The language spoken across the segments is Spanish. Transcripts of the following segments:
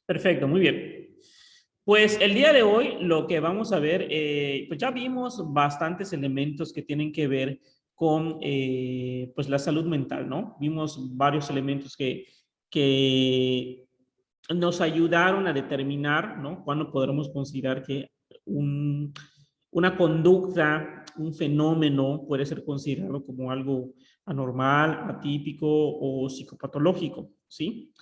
Perfecto, muy bien. Pues el día de hoy lo que vamos a ver, pues ya vimos bastantes elementos que tienen que ver con pues la salud mental, ¿no? Vimos varios elementos que nos ayudaron a determinar, ¿no? Cuándo podremos considerar que un, una conducta, un fenómeno puede ser considerado como algo anormal, atípico o psicopatológico, ¿sí?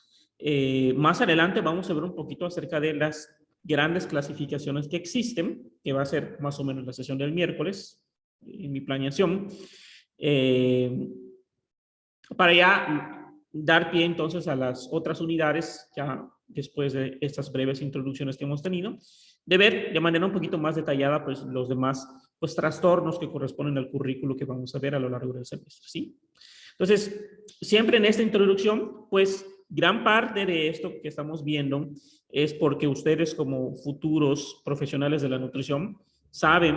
Más adelante vamos a ver un poquito acerca de las grandes clasificaciones que existen, que va a ser más o menos la sesión del miércoles en mi planeación, eh, para ya dar pie entonces a las otras unidades, ya después de estas breves introducciones que hemos tenido, de ver de manera un poquito más detallada pues los demás pues trastornos que corresponden al currículo que vamos a ver a lo largo del semestre, ¿sí? Entonces, siempre en esta introducción, pues gran parte de esto que estamos viendo es porque ustedes como futuros profesionales de la nutrición saben,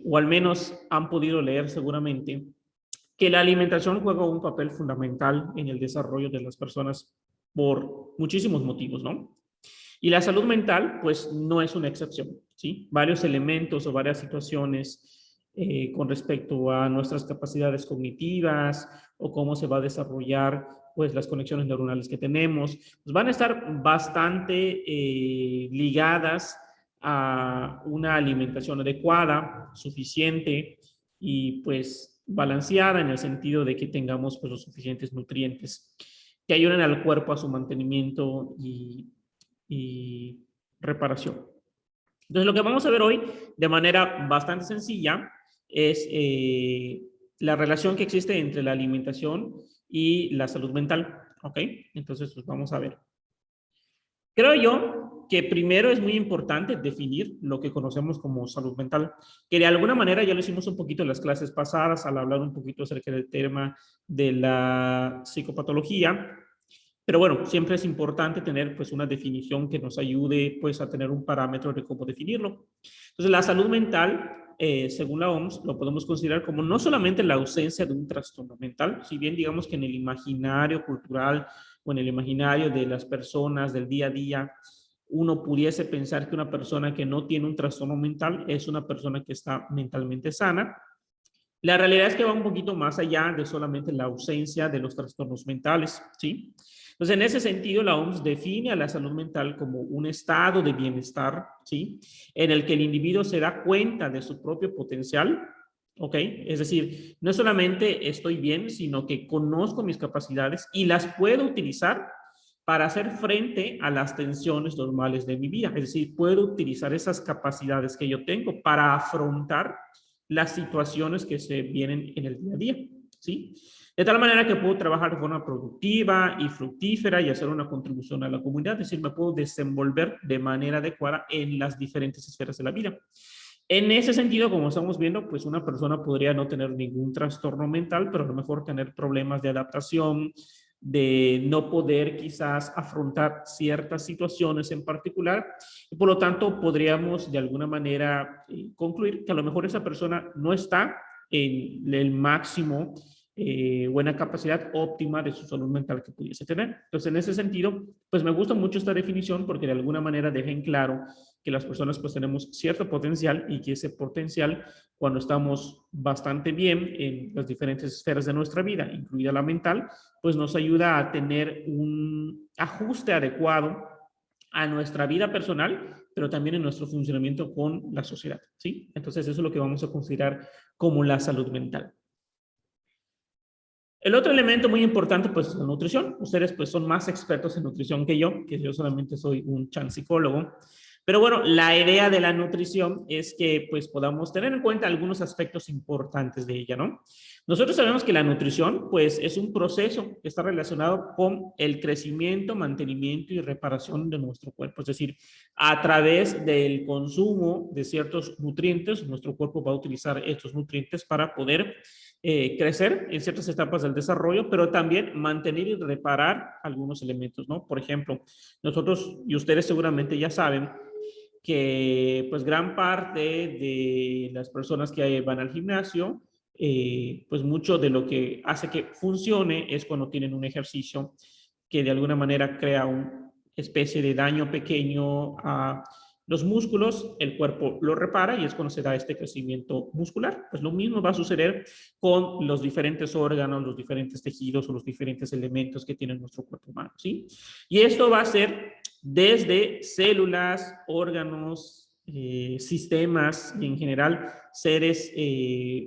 o al menos han podido leer seguramente, que la alimentación juega un papel fundamental en el desarrollo de las personas por muchísimos motivos, ¿no? Y la salud mental, pues no es una excepción, ¿sí? Varios elementos o varias situaciones con respecto a nuestras capacidades cognitivas o cómo se va a desarrollar pues las conexiones neuronales que tenemos, pues van a estar bastante ligadas a una alimentación adecuada, suficiente y pues balanceada en el sentido de que tengamos pues los suficientes nutrientes que ayuden al cuerpo a su mantenimiento y reparación. Entonces, lo que vamos a ver hoy de manera bastante sencilla es la relación que existe entre la alimentación y la salud mental. ¿Ok? Entonces, pues vamos a ver. Creo yo que primero es muy importante definir lo que conocemos como salud mental, que de alguna manera ya lo hicimos un poquito en las clases pasadas al hablar un poquito acerca del tema de la psicopatología. Pero bueno, siempre es importante tener pues una definición que nos ayude pues a tener un parámetro de cómo definirlo. Entonces, la salud mental, según la OMS, lo podemos considerar como no solamente la ausencia de un trastorno mental, si bien digamos que en el imaginario cultural o en el imaginario de las personas del día a día, uno pudiese pensar que una persona que no tiene un trastorno mental es una persona que está mentalmente sana. La realidad es que va un poquito más allá de solamente la ausencia de los trastornos mentales, ¿sí? Entonces, en ese sentido, la OMS define a la salud mental como un estado de bienestar, ¿sí? En el que el individuo se da cuenta de su propio potencial, ¿ok? Es decir, no solamente estoy bien, sino que conozco mis capacidades y las puedo utilizar para hacer frente a las tensiones normales de mi vida. Es decir, puedo utilizar esas capacidades que yo tengo para afrontar las situaciones que se vienen en el día a día, ¿sí? De tal manera que puedo trabajar de forma productiva y fructífera y hacer una contribución a la comunidad, es decir, me puedo desenvolver de manera adecuada en las diferentes esferas de la vida. En ese sentido, como estamos viendo, pues una persona podría no tener ningún trastorno mental, pero a lo mejor tener problemas de adaptación, de no poder quizás afrontar ciertas situaciones en particular. Y por lo tanto, podríamos de alguna manera concluir que a lo mejor esa persona no está en el máximo buena capacidad óptima de su salud mental que pudiese tener. Entonces, en ese sentido, pues me gusta mucho esta definición porque de alguna manera deja en claro que las personas pues tenemos cierto potencial y que ese potencial, cuando estamos bastante bien en las diferentes esferas de nuestra vida, incluida la mental, pues nos ayuda a tener un ajuste adecuado a nuestra vida personal, pero también en nuestro funcionamiento con la sociedad, ¿sí? Entonces eso es lo que vamos a considerar como la salud mental. El otro elemento muy importante, pues, es la nutrición. Ustedes, pues, son más expertos en nutrición que yo solamente soy un chan psicólogo. Pero bueno, la idea de la nutrición es que, pues, podamos tener en cuenta algunos aspectos importantes de ella, ¿no? Nosotros sabemos que la nutrición, pues, es un proceso que está relacionado con el crecimiento, mantenimiento y reparación de nuestro cuerpo. Es decir, a través del consumo de ciertos nutrientes, nuestro cuerpo va a utilizar estos nutrientes para poder crecer en ciertas etapas del desarrollo, pero también mantener y reparar algunos elementos, ¿no? Por ejemplo, nosotros y ustedes seguramente ya saben que pues gran parte de las personas que van al gimnasio, pues mucho de lo que hace que funcione es cuando tienen un ejercicio que de alguna manera crea especie de daño pequeño a los músculos, el cuerpo lo repara y es cuando se da este crecimiento muscular. Pues lo mismo va a suceder con los diferentes órganos, los diferentes tejidos o los diferentes elementos que tiene nuestro cuerpo humano, ¿sí? Y esto va a ser desde células, órganos, sistemas y en general seres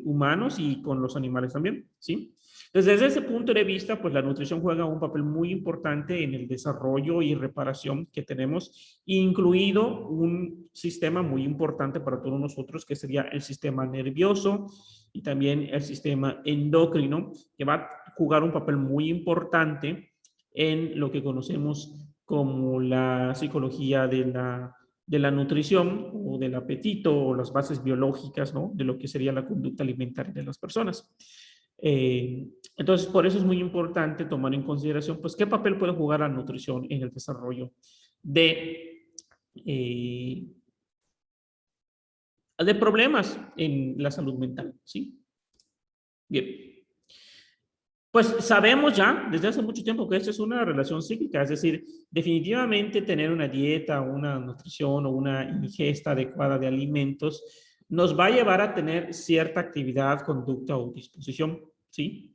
humanos y con los animales también, ¿sí? Entonces, desde ese punto de vista, pues la nutrición juega un papel muy importante en el desarrollo y reparación que tenemos, incluido un sistema muy importante para todos nosotros, que sería el sistema nervioso y también el sistema endocrino, que va a jugar un papel muy importante en lo que conocemos como la psicología de la nutrición o del apetito o las bases biológicas, ¿no? De lo que sería la conducta alimentaria de las personas. Entonces, por eso es muy importante tomar en consideración, pues, qué papel puede jugar la nutrición en el desarrollo de problemas en la salud mental, ¿sí? Bien. Pues sabemos ya desde hace mucho tiempo que esto es una relación cíclica, es decir, definitivamente tener una dieta, una nutrición o una ingesta adecuada de alimentos nos va a llevar a tener cierta actividad, conducta o disposición, ¿sí?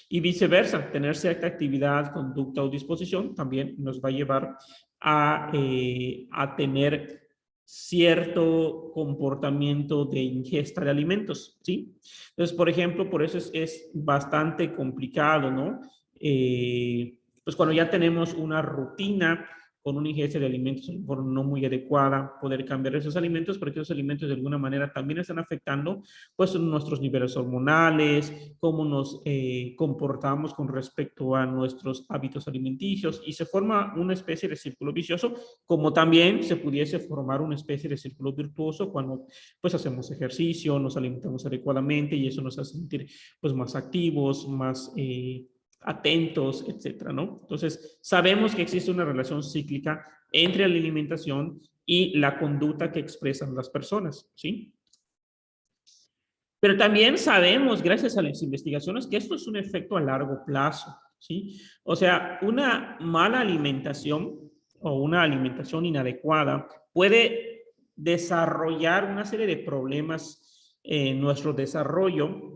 Y viceversa, tener cierta actividad, conducta o disposición también nos va a llevar a tener cierto comportamiento de ingesta de alimentos, ¿sí? Entonces, por ejemplo, por eso es bastante complicado, ¿no? Pues cuando ya tenemos una rutina con una ingesta de alimentos no muy adecuada, poder cambiar esos alimentos, porque esos alimentos de alguna manera también están afectando pues nuestros niveles hormonales, cómo nos comportamos con respecto a nuestros hábitos alimenticios y se forma una especie de círculo vicioso, como también se pudiese formar una especie de círculo virtuoso cuando pues hacemos ejercicio, nos alimentamos adecuadamente y eso nos hace sentir pues más activos, más atentos, etcétera, ¿no? Entonces, sabemos que existe una relación cíclica entre la alimentación y la conducta que expresan las personas, ¿sí? Pero también sabemos, gracias a las investigaciones, que esto es un efecto a largo plazo, ¿sí? O sea, una mala alimentación o una alimentación inadecuada puede desarrollar una serie de problemas en nuestro desarrollo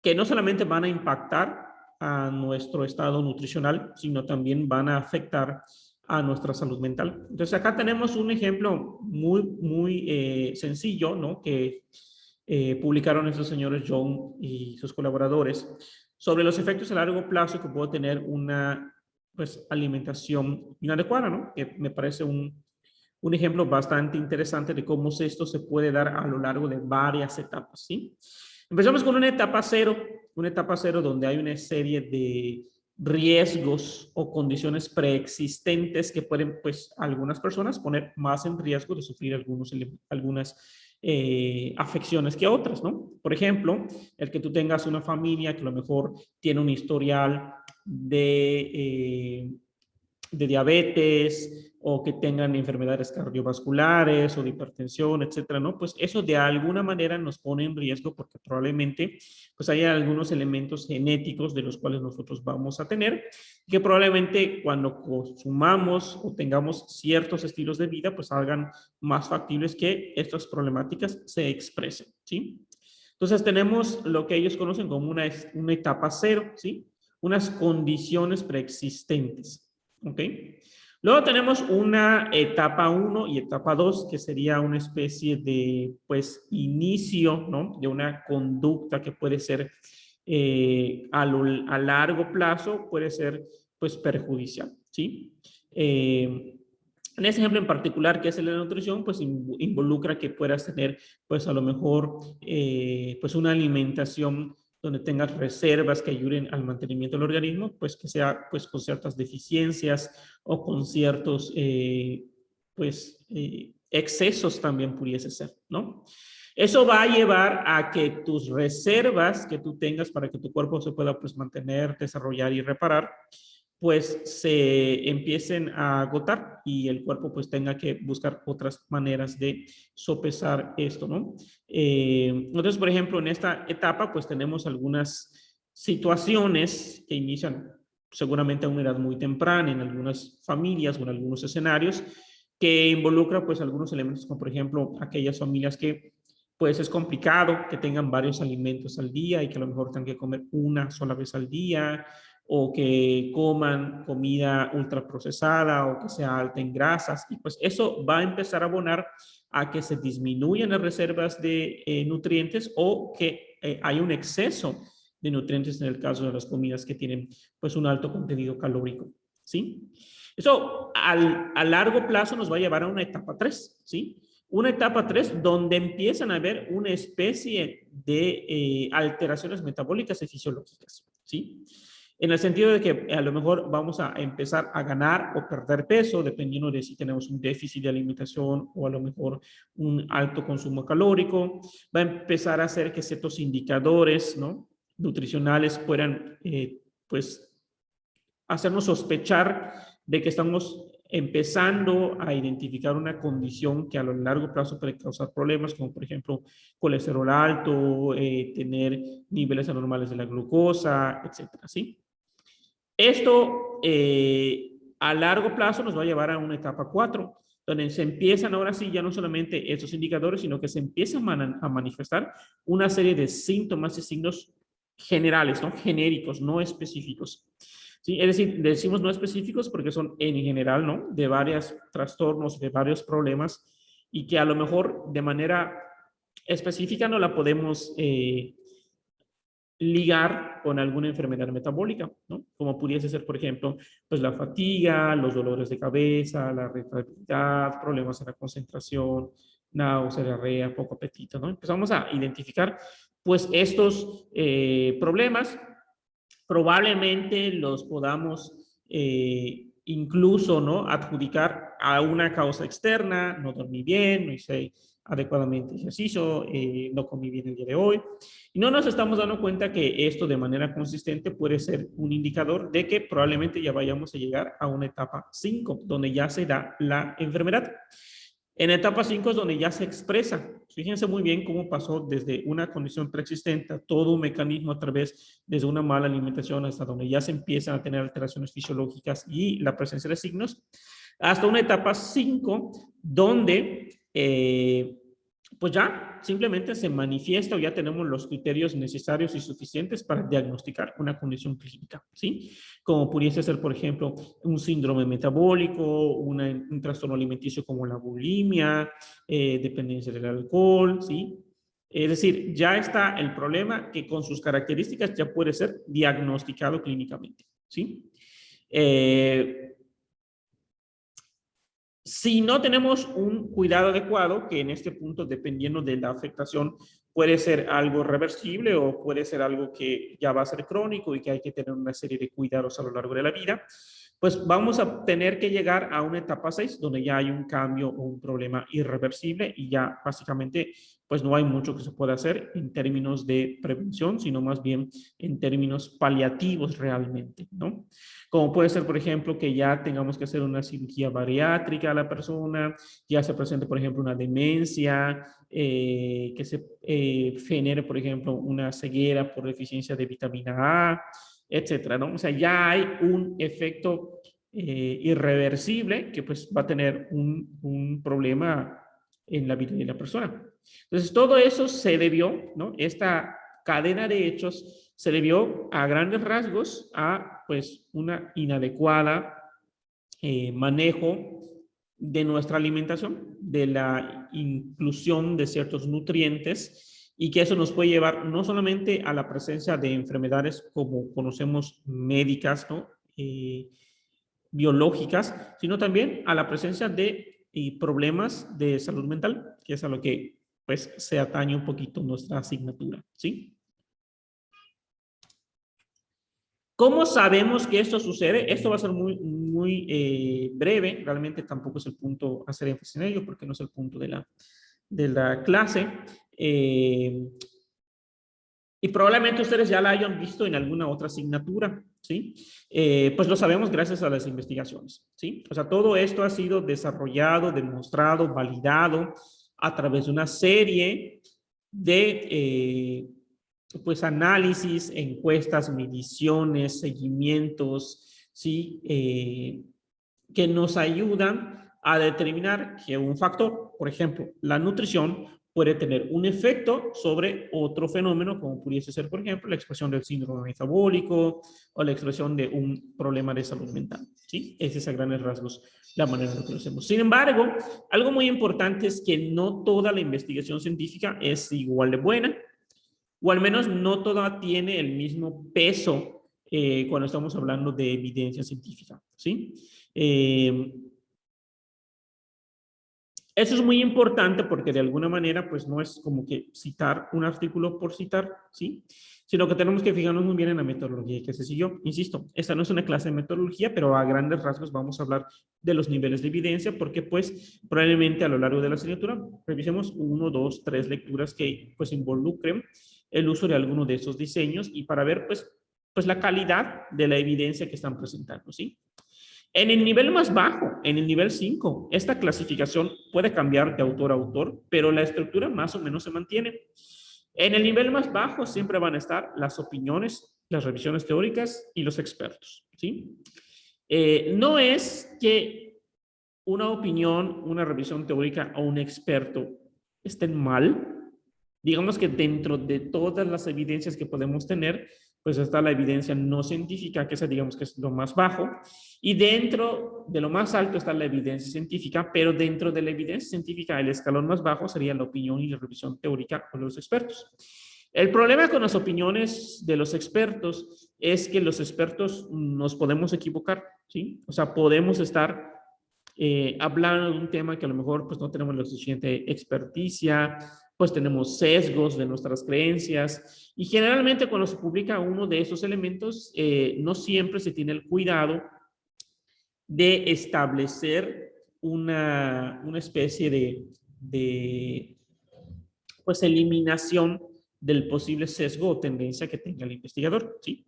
que no solamente van a impactar a nuestro estado nutricional, sino también van a afectar a nuestra salud mental. Entonces acá tenemos un ejemplo muy sencillo, ¿no? Que publicaron estos señores John y sus colaboradores sobre los efectos a largo plazo que puede tener una pues, alimentación inadecuada, ¿no? Que me parece un ejemplo bastante interesante de cómo esto se puede dar a lo largo de varias etapas, ¿sí? Empezamos con una etapa cero donde hay una serie de riesgos o condiciones preexistentes que pueden, pues, algunas personas poner más en riesgo de sufrir algunas afecciones que otras, ¿no? Por ejemplo, el que tú tengas una familia que a lo mejor tiene un historial de diabetes o que tengan enfermedades cardiovasculares o de hipertensión, etcétera, ¿no? Pues eso de alguna manera nos pone en riesgo porque probablemente pues haya algunos elementos genéticos de los cuales nosotros vamos a tener que probablemente cuando consumamos o tengamos ciertos estilos de vida pues hagan más factibles que estas problemáticas se expresen, ¿sí? Entonces tenemos lo que ellos conocen como una etapa cero, ¿sí? Unas condiciones preexistentes. ¿Ok? Luego tenemos una etapa 1 y etapa 2, que sería una especie de, pues, inicio, ¿no? De una conducta que puede ser a largo plazo, puede ser, pues, perjudicial, ¿sí? En ese ejemplo en particular, que es el de la nutrición, pues involucra que puedas tener, pues, a lo mejor, pues, una alimentación donde tengas reservas que ayuden al mantenimiento del organismo, pues que sea pues con ciertas deficiencias o con ciertos excesos también pudiese ser, ¿no? Eso va a llevar a que tus reservas que tú tengas para que tu cuerpo se pueda pues mantener, desarrollar y reparar, pues se empiecen a agotar y el cuerpo pues tenga que buscar otras maneras de sopesar esto, ¿no? Entonces, por ejemplo, en esta etapa pues tenemos algunas situaciones que inician seguramente a una edad muy temprana en algunas familias o en algunos escenarios, que involucra pues algunos elementos como por ejemplo aquellas familias que pues es complicado que tengan varios alimentos al día y que a lo mejor tengan que comer una sola vez al día, o que coman comida ultraprocesada o que sea alta en grasas, y pues eso va a empezar a abonar a que se disminuyan las reservas de nutrientes, o que haya un exceso de nutrientes en el caso de las comidas que tienen pues un alto contenido calórico, ¿sí? Eso a largo plazo nos va a llevar a una etapa 3, ¿sí? Una etapa 3 donde empiezan a haber una especie de alteraciones metabólicas y fisiológicas, ¿sí? En el sentido de que a lo mejor vamos a empezar a ganar o perder peso, dependiendo de si tenemos un déficit de alimentación o a lo mejor un alto consumo calórico. Va a empezar a hacer que ciertos indicadores, ¿no?, nutricionales puedan, pues, hacernos sospechar de que estamos empezando a identificar una condición que a lo largo plazo puede causar problemas, como por ejemplo colesterol alto, tener niveles anormales de la glucosa, etcétera, ¿sí? Esto a largo plazo nos va a llevar a una etapa 4, donde se empiezan ahora sí ya no solamente estos indicadores, sino que se empiezan a manifestar una serie de síntomas y signos generales, ¿no? Genéricos, no específicos. ¿Sí? Es decir, decimos no específicos porque son en general, ¿no?, de varios trastornos, de varios problemas, y que a lo mejor de manera específica no la podemos ligar con alguna enfermedad metabólica, ¿no? Como pudiese ser, por ejemplo, pues la fatiga, los dolores de cabeza, la irritabilidad, problemas en la concentración, náusea, diarrea, poco apetito, ¿no? Empezamos a identificar, pues, estos problemas. Probablemente los podamos incluso, ¿no?, adjudicar a una causa externa: no dormí bien, no hice adecuadamente ejercicio, no comí bien el día de hoy. Y no nos estamos dando cuenta que esto de manera consistente puede ser un indicador de que probablemente ya vayamos a llegar a una etapa 5, donde ya se da la enfermedad. En etapa 5 es donde ya se expresa. Fíjense muy bien cómo pasó desde una condición preexistente, todo un mecanismo a través, desde una mala alimentación hasta donde ya se empiezan a tener alteraciones fisiológicas y la presencia de signos, hasta una etapa 5 donde pues ya simplemente se manifiesta o ya tenemos los criterios necesarios y suficientes para diagnosticar una condición clínica, ¿sí? Como pudiese ser, por ejemplo, un síndrome metabólico, un trastorno alimenticio como la bulimia, dependencia del alcohol, ¿sí? Es decir, ya está el problema que con sus características ya puede ser diagnosticado clínicamente, ¿sí? Si no tenemos un cuidado adecuado, que en este punto, dependiendo de la afectación, puede ser algo reversible o puede ser algo que ya va a ser crónico y que hay que tener una serie de cuidados a lo largo de la vida, pues vamos a tener que llegar a una etapa 6 donde ya hay un cambio o un problema irreversible y ya básicamente pues no hay mucho que se pueda hacer en términos de prevención, sino más bien en términos paliativos realmente, ¿no? Como puede ser, por ejemplo, que ya tengamos que hacer una cirugía bariátrica a la persona, ya se presente, por ejemplo, una demencia, que se genere, por ejemplo, una ceguera por deficiencia de vitamina A, etcétera, ¿no? O sea, ya hay un efecto irreversible que pues va a tener un problema en la vida de la persona. Entonces, todo eso se debió, ¿no? Esta cadena de hechos se debió a grandes rasgos a pues una inadecuada manejo de nuestra alimentación, de la inclusión de ciertos nutrientes, y que eso nos puede llevar no solamente a la presencia de enfermedades como conocemos médicas, ¿no? Biológicas, sino también a la presencia de problemas de salud mental, que es a lo que pues se atañe un poquito nuestra asignatura, ¿sí? ¿Cómo sabemos que esto sucede? Esto va a ser muy breve, realmente tampoco es el punto hacer énfasis en ello, porque no es el punto de la clase. Y probablemente ustedes ya la hayan visto en alguna otra asignatura, ¿sí? Pues lo sabemos gracias a las investigaciones, ¿sí? O sea, todo esto ha sido desarrollado, demostrado, validado a través de una serie de pues análisis, encuestas, mediciones, seguimientos, ¿sí? Que nos ayudan a determinar que un factor, por ejemplo, la nutrición, puede tener un efecto sobre otro fenómeno, como pudiese ser, por ejemplo, la expresión del síndrome metabólico o la expresión de un problema de salud mental. ¿Sí? Ese es a grandes rasgos la manera en la que lo hacemos. Sin embargo, algo muy importante es que no toda la investigación científica es igual de buena, o al menos no toda tiene el mismo peso cuando estamos hablando de evidencia científica. ¿Sí? Eso es muy importante porque de alguna manera, pues no es como que citar un artículo por citar, ¿sí? Sino que tenemos que fijarnos muy bien en la metodología que se siguió. Insisto, esta no es una clase de metodología, pero a grandes rasgos vamos a hablar de los niveles de evidencia porque pues probablemente a lo largo de la asignatura revisemos 1, 2, 3 lecturas que pues involucren el uso de alguno de esos diseños y para ver pues la calidad de la evidencia que están presentando, ¿sí? En el nivel más bajo, en el nivel 5, esta clasificación puede cambiar de autor a autor, pero la estructura más o menos se mantiene. En el nivel más bajo siempre van a estar las opiniones, las revisiones teóricas y los expertos, ¿sí? No es que una opinión, una revisión teórica o un experto estén mal. Digamos que dentro de todas las evidencias que podemos tener, pues está la evidencia no científica, que esa digamos que es lo más bajo, y dentro de lo más alto está la evidencia científica, pero dentro de la evidencia científica el escalón más bajo sería la opinión y la revisión teórica de los expertos. El problema con las opiniones de los expertos es que los expertos nos podemos equivocar, ¿sí? O sea, podemos estar hablando de un tema que a lo mejor pues no tenemos la suficiente experticia, pues tenemos sesgos de nuestras creencias y generalmente cuando se publica uno de esos elementos no siempre se tiene el cuidado de establecer una especie de pues eliminación del posible sesgo o tendencia que tenga el investigador, ¿sí?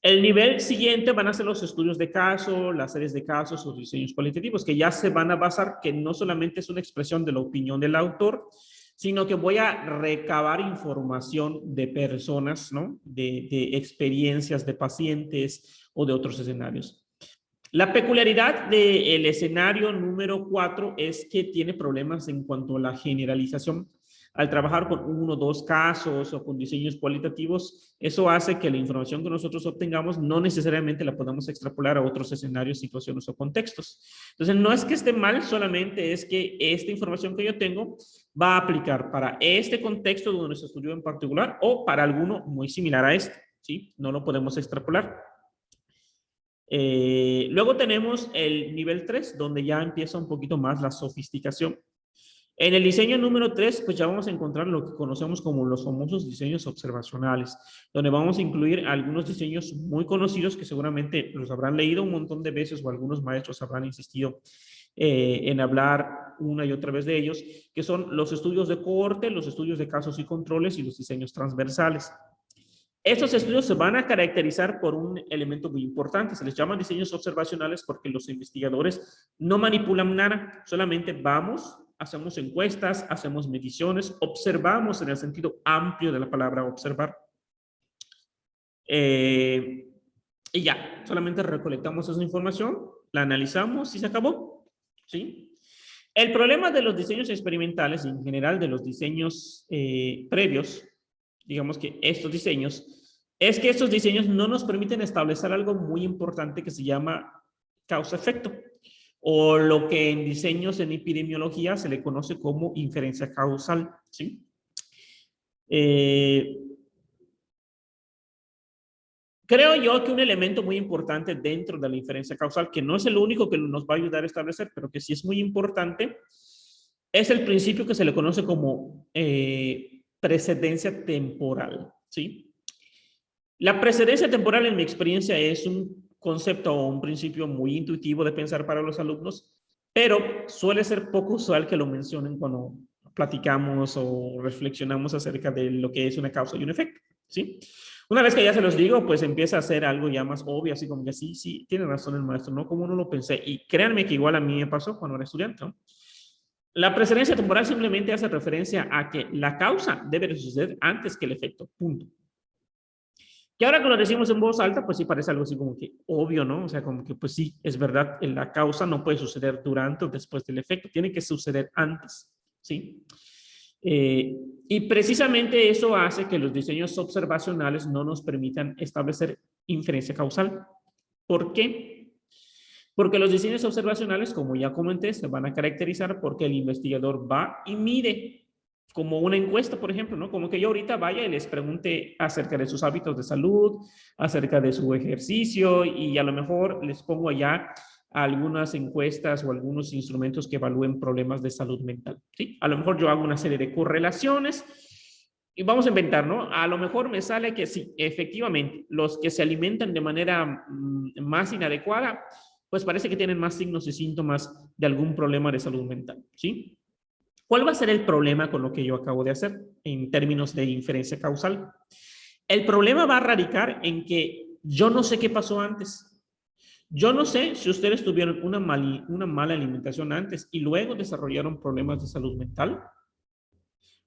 El nivel siguiente van a ser los estudios de caso, las series de casos o diseños cualitativos, que ya se van a basar que no solamente es una expresión de la opinión del autor, sino que voy a recabar información de personas, ¿no? De experiencias de pacientes o de otros escenarios. La peculiaridad del escenario número 4 es que tiene problemas en cuanto a la generalización. Al trabajar con 1 o 2 casos o con diseños cualitativos, eso hace que la información que nosotros obtengamos no necesariamente la podamos extrapolar a otros escenarios, situaciones o contextos. Entonces, no es que esté mal, solamente es que esta información que yo tengo va a aplicar para este contexto donde se estudió en particular o para alguno muy similar a este, ¿sí? No lo podemos extrapolar. Luego tenemos el nivel 3, donde ya empieza un poquito más la sofisticación. En el diseño número 3, pues ya vamos a encontrar lo que conocemos como los famosos diseños observacionales, donde vamos a incluir algunos diseños muy conocidos que seguramente los habrán leído un montón de veces o algunos maestros habrán insistido en hablar una y otra vez de ellos, que son los estudios de cohorte, los estudios de casos y controles y los diseños transversales. Estos estudios se van a caracterizar por un elemento muy importante, se les llaman diseños observacionales porque los investigadores no manipulan nada, solamente vamos, hacemos encuestas, hacemos mediciones, observamos en el sentido amplio de la palabra observar. Y ya, solamente recolectamos esa información, la analizamos y se acabó, ¿sí? El problema de los diseños experimentales y en general de los diseños previos, digamos que estos diseños, es que estos diseños no nos permiten establecer algo muy importante que se llama causa-efecto, o lo que en diseños en epidemiología se le conoce como inferencia causal, ¿sí? Creo yo que un elemento muy importante dentro de la inferencia causal, que no es el único que nos va a ayudar a establecer, pero que sí es muy importante, es el principio que se le conoce como precedencia temporal, ¿sí? La precedencia temporal, en mi experiencia, es un concepto o un principio muy intuitivo de pensar para los alumnos, pero suele ser poco usual que lo mencionen cuando platicamos o reflexionamos acerca de lo que es una causa y un efecto, ¿sí? Una vez que ya se los digo, pues empieza a ser algo ya más obvio, así como que sí, tiene razón el maestro, ¿no? Como no lo pensé. Y créanme que igual a mí me pasó cuando era estudiante, ¿no? La precedencia temporal simplemente hace referencia a que la causa debe de suceder antes que el efecto, punto. Que ahora que lo decimos en voz alta, pues sí parece algo así como que obvio, ¿no? O sea, como que pues sí, es verdad, la causa no puede suceder durante o después del efecto, tiene que suceder antes, ¿sí? Y precisamente eso hace que los diseños observacionales no nos permitan establecer inferencia causal. ¿Por qué? Porque los diseños observacionales, como ya comenté, se van a caracterizar porque el investigador va y mide, como una encuesta, por ejemplo, ¿no? Como que yo ahorita vaya y les pregunte acerca de sus hábitos de salud, acerca de su ejercicio, y a lo mejor les pongo ya algunas encuestas o algunos instrumentos que evalúen problemas de salud mental, ¿sí? A lo mejor yo hago una serie de correlaciones y vamos a inventar, ¿no? A lo mejor me sale que sí, efectivamente, los que se alimentan de manera más inadecuada, pues parece que tienen más signos y síntomas de algún problema de salud mental, ¿sí? ¿Cuál va a ser el problema con lo que yo acabo de hacer en términos de inferencia causal? El problema va a radicar en que yo no sé qué pasó antes. Yo no sé si ustedes tuvieron una mala alimentación antes y luego desarrollaron problemas de salud mental,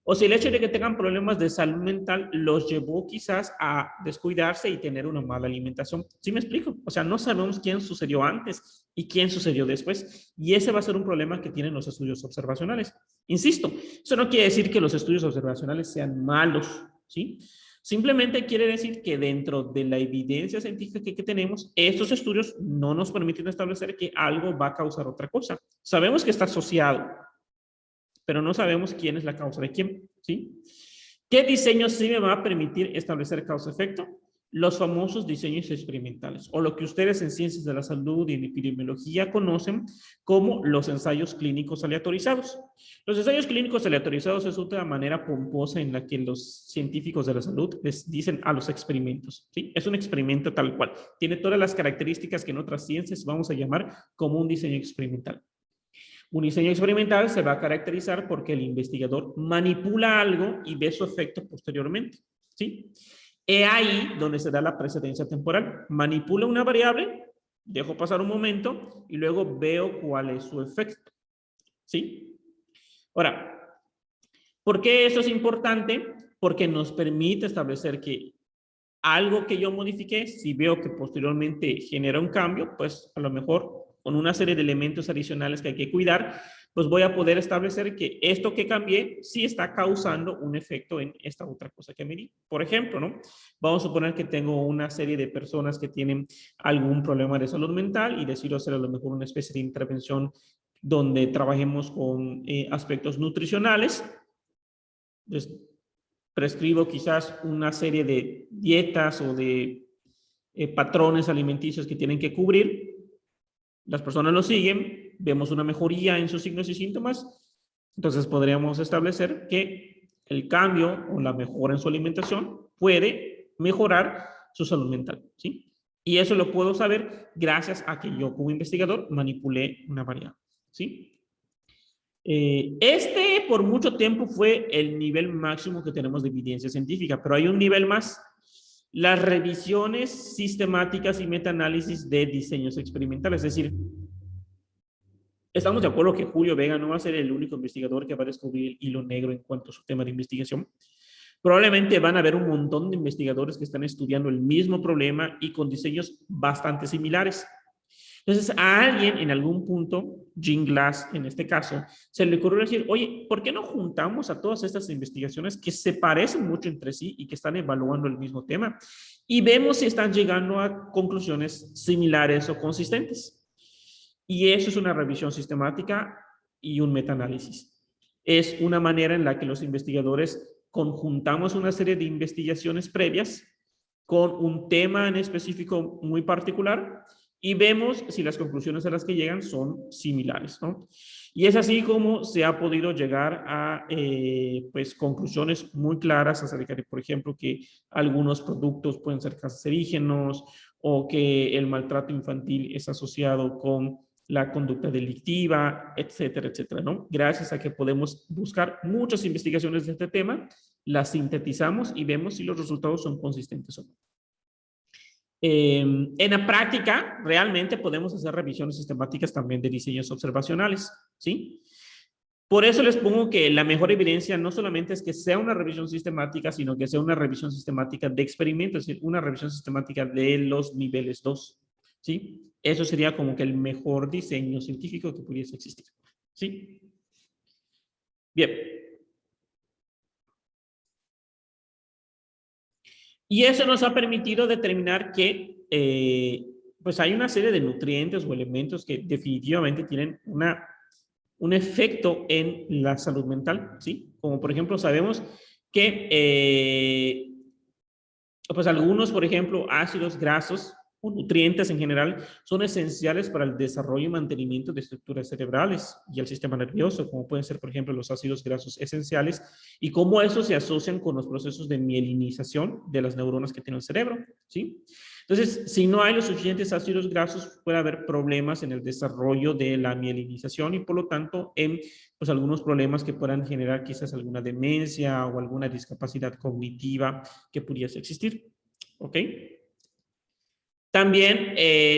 o si el hecho de que tengan problemas de salud mental los llevó quizás a descuidarse y tener una mala alimentación. ¿Sí me explico? O sea, no sabemos quién sucedió antes y quién sucedió después. Y ese va a ser un problema que tienen los estudios observacionales. Insisto, eso no quiere decir que los estudios observacionales sean malos, ¿sí? Simplemente quiere decir que dentro de la evidencia científica que tenemos, estos estudios no nos permiten establecer que algo va a causar otra cosa. Sabemos que está asociado, pero no sabemos quién es la causa de quién, ¿sí? ¿Qué diseño sí me va a permitir establecer causa-efecto? Los famosos diseños experimentales, o lo que ustedes en ciencias de la salud y en epidemiología conocen como los ensayos clínicos aleatorizados. Los ensayos clínicos aleatorizados es otra manera pomposa en la que los científicos de la salud les dicen a los experimentos, ¿sí? Es un experimento tal cual. Tiene todas las características que en otras ciencias vamos a llamar como un diseño experimental. Un diseño experimental se va a caracterizar porque el investigador manipula algo y ve su efecto posteriormente, ¿sí? Es ahí donde se da la precedencia temporal. Manipula una variable, dejo pasar un momento y luego veo cuál es su efecto, ¿sí? Ahora, ¿por qué eso es importante? Porque nos permite establecer que algo que yo modifiqué, si veo que posteriormente genera un cambio, pues a lo mejor con una serie de elementos adicionales que hay que cuidar, pues voy a poder establecer que esto que cambié sí está causando un efecto en esta otra cosa que medí. Por ejemplo, ¿no? Vamos a suponer que tengo una serie de personas que tienen algún problema de salud mental y decido hacer a lo mejor una especie de intervención donde trabajemos con aspectos nutricionales. Pues, prescribo quizás una serie de dietas o de patrones alimenticios que tienen que cubrir. Las personas lo siguen, vemos una mejoría en sus signos y síntomas, entonces podríamos establecer que el cambio o la mejora en su alimentación puede mejorar su salud mental, ¿sí? Y eso lo puedo saber gracias a que yo como investigador manipulé una variable, ¿sí? Este por mucho tiempo fue el nivel máximo que tenemos de evidencia científica, pero hay un nivel más. Las revisiones sistemáticas y metaanálisis de diseños experimentales, es decir, estamos de acuerdo que Julio Vega no va a ser el único investigador que va a descubrir el hilo negro en cuanto a su tema de investigación. Probablemente van a haber un montón de investigadores que están estudiando el mismo problema y con diseños bastante similares. Entonces, a alguien en algún punto, Jean Glass en este caso, se le ocurrió decir, oye, ¿por qué no juntamos a todas estas investigaciones que se parecen mucho entre sí y que están evaluando el mismo tema? Y vemos si están llegando a conclusiones similares o consistentes. Y eso es una revisión sistemática y un metaanálisis. Es una manera en la que los investigadores conjuntamos una serie de investigaciones previas con un tema en específico muy particular y vemos si las conclusiones a las que llegan son similares, ¿no? Y es así como se ha podido llegar a pues, conclusiones muy claras acerca de, por ejemplo, que algunos productos pueden ser cancerígenos o que el maltrato infantil es asociado con la conducta delictiva, etcétera, etcétera, ¿no? Gracias a que podemos buscar muchas investigaciones de este tema, las sintetizamos y vemos si los resultados son consistentes o no. En la práctica, realmente podemos hacer revisiones sistemáticas también de diseños observacionales, ¿sí? Por eso les pongo que la mejor evidencia no solamente es que sea una revisión sistemática, sino que sea una revisión sistemática de experimentos, es decir, una revisión sistemática de los niveles 2, ¿sí? Eso sería como que el mejor diseño científico que pudiese existir, ¿sí? Bien. Y eso nos ha permitido determinar que pues hay una serie de nutrientes o elementos que definitivamente tienen un efecto en la salud mental, ¿sí? Como por ejemplo sabemos que pues algunos, por ejemplo, ácidos grasos o nutrientes en general son esenciales para el desarrollo y mantenimiento de estructuras cerebrales y el sistema nervioso, como pueden ser, por ejemplo, los ácidos grasos esenciales y cómo esos se asocian con los procesos de mielinización de las neuronas que tiene el cerebro, ¿sí? Entonces, si no hay los suficientes ácidos grasos, puede haber problemas en el desarrollo de la mielinización y, por lo tanto, en pues, algunos problemas que puedan generar quizás alguna demencia o alguna discapacidad cognitiva que pudiese existir. ¿Ok? También,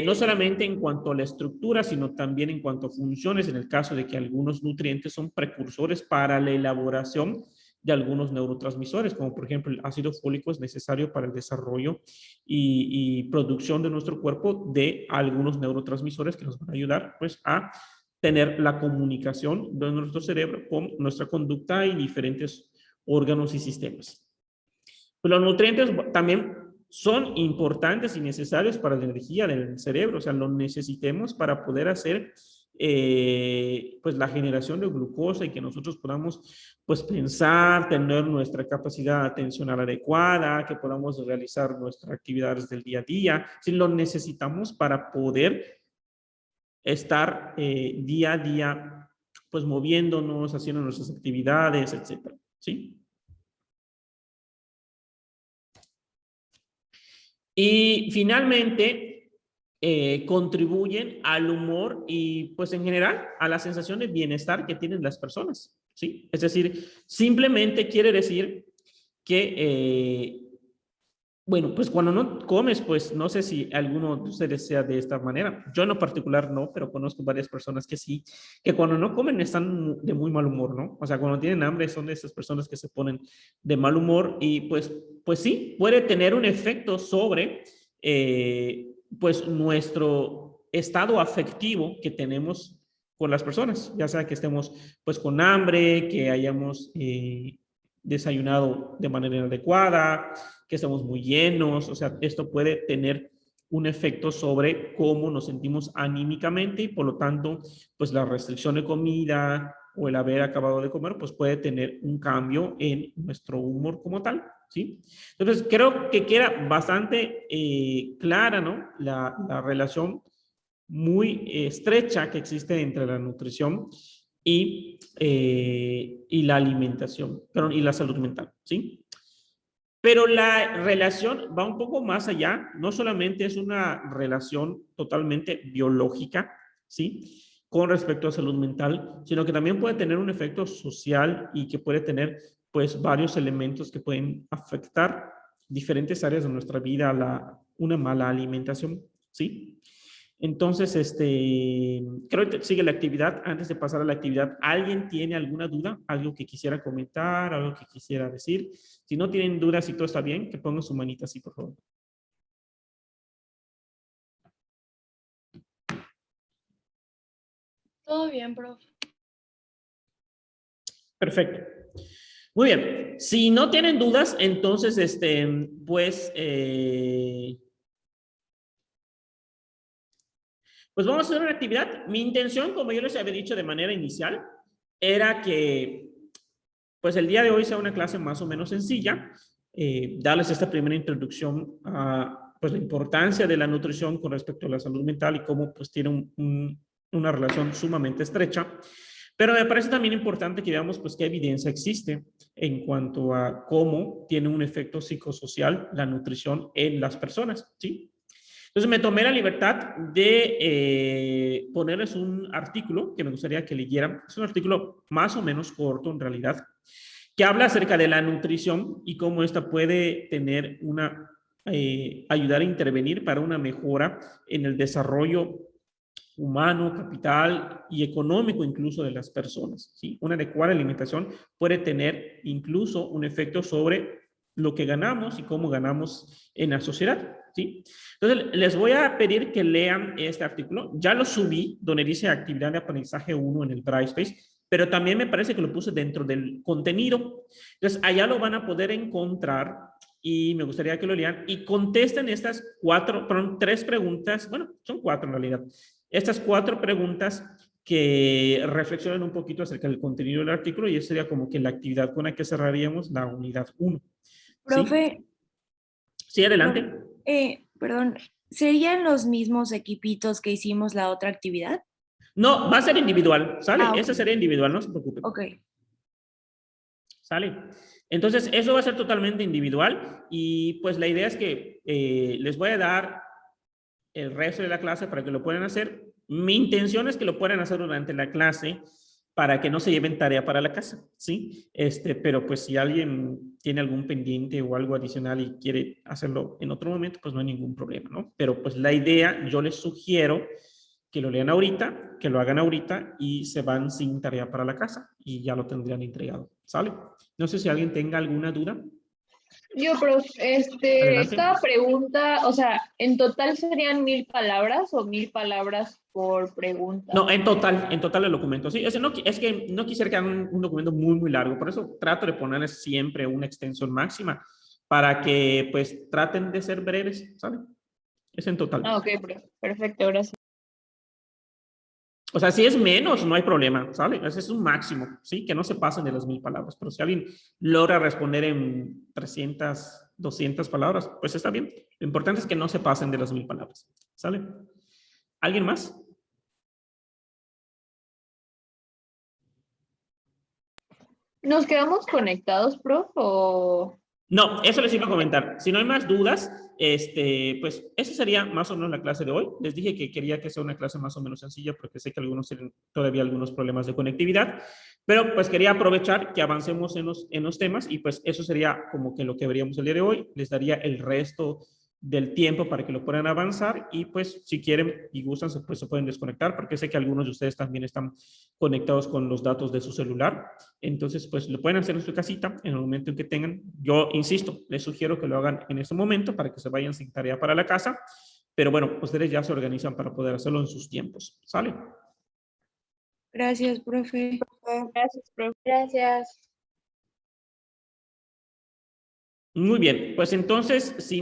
no solamente en cuanto a la estructura, sino también en cuanto a funciones, en el caso de que algunos nutrientes son precursores para la elaboración de algunos neurotransmisores, como por ejemplo el ácido fólico es necesario para el desarrollo y producción de nuestro cuerpo de algunos neurotransmisores que nos van a ayudar pues a tener la comunicación de nuestro cerebro con nuestra conducta y diferentes órganos y sistemas. Pues los nutrientes también son importantes y necesarios para la energía del cerebro, o sea, lo necesitemos para poder hacer pues la generación de glucosa y que nosotros podamos pues pensar, tener nuestra capacidad atencional adecuada, que podamos realizar nuestras actividades del día a día, si lo necesitamos para poder estar día a día pues moviéndonos, haciendo nuestras actividades, etcétera, ¿sí? Y finalmente, contribuyen al humor y pues en general a la sensación de bienestar que tienen las personas, ¿sí? Es decir, simplemente quiere decir que, bueno, pues cuando no comes, pues no sé si alguno de ustedes sea de esta manera. Yo en lo particular no, pero conozco varias personas que sí, que cuando no comen están de muy mal humor, ¿no? O sea, cuando tienen hambre son de esas personas que se ponen de mal humor y pues sí, puede tener un efecto sobre pues nuestro estado afectivo que tenemos con las personas, ya sea que estemos pues con hambre, que hayamos desayunado de manera adecuada, que estamos muy llenos, o sea, esto puede tener un efecto sobre cómo nos sentimos anímicamente y por lo tanto, pues la restricción de comida o el haber acabado de comer, pues puede tener un cambio en nuestro humor como tal, ¿sí? Entonces, creo que queda bastante clara, ¿no? La relación muy estrecha que existe entre la nutrición y la alimentación, perdón, y la salud mental, ¿sí? Pero la relación va un poco más allá, no solamente es una relación totalmente biológica, ¿sí? Con respecto a salud mental, sino que también puede tener un efecto social y que puede tener, pues, varios elementos que pueden afectar diferentes áreas de nuestra vida, una mala alimentación, ¿sí? Entonces, creo que sigue la actividad. Antes de pasar a la actividad, ¿alguien tiene alguna duda? ¿Algo que quisiera comentar? ¿Algo que quisiera decir? Si no tienen dudas y todo está bien, que pongan su manita así, por favor. Todo bien, profe. Perfecto. Muy bien. Si no tienen dudas, entonces, pues vamos a hacer una actividad. Mi intención, como yo les había dicho de manera inicial, era que pues el día de hoy sea una clase más o menos sencilla, darles esta primera introducción a pues la importancia de la nutrición con respecto a la salud mental y cómo pues tiene una relación sumamente estrecha. Pero me parece también importante que veamos pues qué evidencia existe en cuanto a cómo tiene un efecto psicosocial la nutrición en las personas, ¿sí? Entonces me tomé la libertad de ponerles un artículo que me gustaría que leyeran. Es un artículo más o menos corto en realidad, que habla acerca de la nutrición y cómo esta puede tener ayudar a intervenir para una mejora en el desarrollo humano, capital y económico incluso de las personas, ¿sí? Una adecuada alimentación puede tener incluso un efecto sobre lo que ganamos y cómo ganamos en la sociedad, ¿sí? Entonces, les voy a pedir que lean este artículo. Ya lo subí, donde dice actividad de aprendizaje 1 en el Brightspace, pero también me parece que lo puse dentro del contenido. Entonces, allá lo van a poder encontrar y me gustaría que lo lean y contesten estas tres preguntas, bueno, son cuatro en realidad, estas cuatro preguntas que reflexionen un poquito acerca del contenido del artículo y esa sería como que la actividad con la que cerraríamos la unidad 1. ¿Sí? Profe, Sí, adelante. perdón, ¿serían los mismos equipitos que hicimos la otra actividad? No, va a ser individual, ¿sale? Ah, ok. Esa sería individual, no se preocupen. Ok. ¿Sale? Entonces, eso va a ser totalmente individual y pues la idea es que les voy a dar el resto de la clase para que lo puedan hacer. Mi intención es que lo puedan hacer durante la clase para que no se lleven tarea para la casa, ¿sí? Pero pues si alguien tiene algún pendiente o algo adicional y quiere hacerlo en otro momento, pues no hay ningún problema, ¿no? Pero pues la idea, yo les sugiero que lo lean ahorita, que lo hagan ahorita y se van sin tarea para la casa y ya lo tendrían entregado, ¿sale? No sé si alguien tenga alguna duda. Yo, prof, Adelante. esta pregunta, o sea, ¿en total serían 1000 palabras o 1000 palabras por pregunta? No, en total el documento. Sí, es que no quisiera que hagan un documento muy, muy largo. Por eso trato de ponerles siempre una extensión máxima para que pues traten de ser breves, ¿sale? Es en total. Ah, ok, perfecto, gracias. O sea, si es menos, no hay problema, ¿sale? Ese es un máximo, ¿sí? Que no se pasen de las 1000 palabras. Pero si alguien logra responder en 300, 200 palabras, pues está bien. Lo importante es que no se pasen de las 1000 palabras, ¿sale? ¿Alguien más? ¿Nos quedamos conectados, prof? O... No, eso les iba a comentar. Si no hay más dudas, pues esa sería más o menos la clase de hoy. Les dije que quería que sea una clase más o menos sencilla porque sé que algunos tienen todavía algunos problemas de conectividad, pero pues quería aprovechar que avancemos en los temas y pues eso sería como que lo que veríamos el día de hoy. Les daría el resto del tiempo para que lo puedan avanzar y pues si quieren y gustan pues se pueden desconectar porque sé que algunos de ustedes también están conectados con los datos de su celular. Entonces, pues lo pueden hacer en su casita en el momento en que tengan. Yo insisto, les sugiero que lo hagan en este momento para que se vayan sin tarea para la casa. Pero bueno, ustedes ya se organizan para poder hacerlo en sus tiempos. ¿Sale? Gracias, profe. Gracias, prof. Gracias. Muy bien, pues entonces, si